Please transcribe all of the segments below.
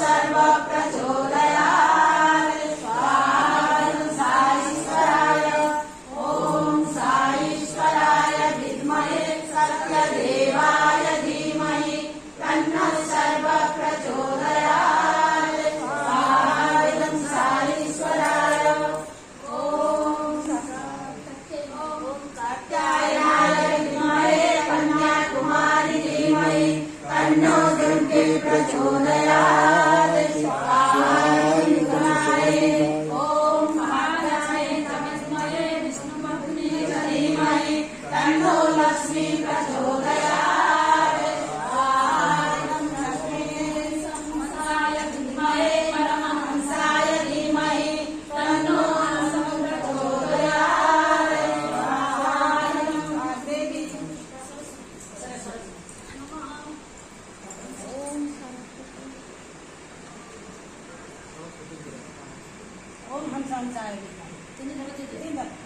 सर्व प्रचोदयात् स्वाहा साईश्वराय ओम साईश्वराय विद्महे सत्यदेवाय धीमहि तन्नः सर्व प्रचोदयात् स्वाहा साईश्वराय ओम कात्यायनाय विद्महे कन्याकुमारी धीमहि तन्नो दुर्गे प्रचोदयात् स्वाहा ओम महागणाय विद्महे विष्णुपत्नी धीमहि तन्नो लक्ष्मी प्रचोदयात् स्वाहा लक्ष्मीसंवत्सराय विद्महे परमहंसाय धीमहि तन्नो हंसः प्रचोदयात् स्वाहा देवी ओम हंसाय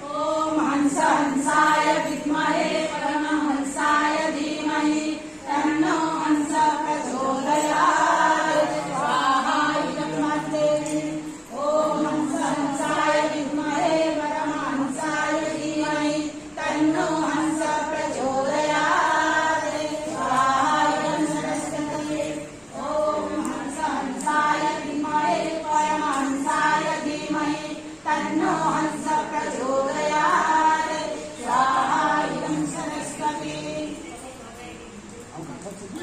ओम हंसाय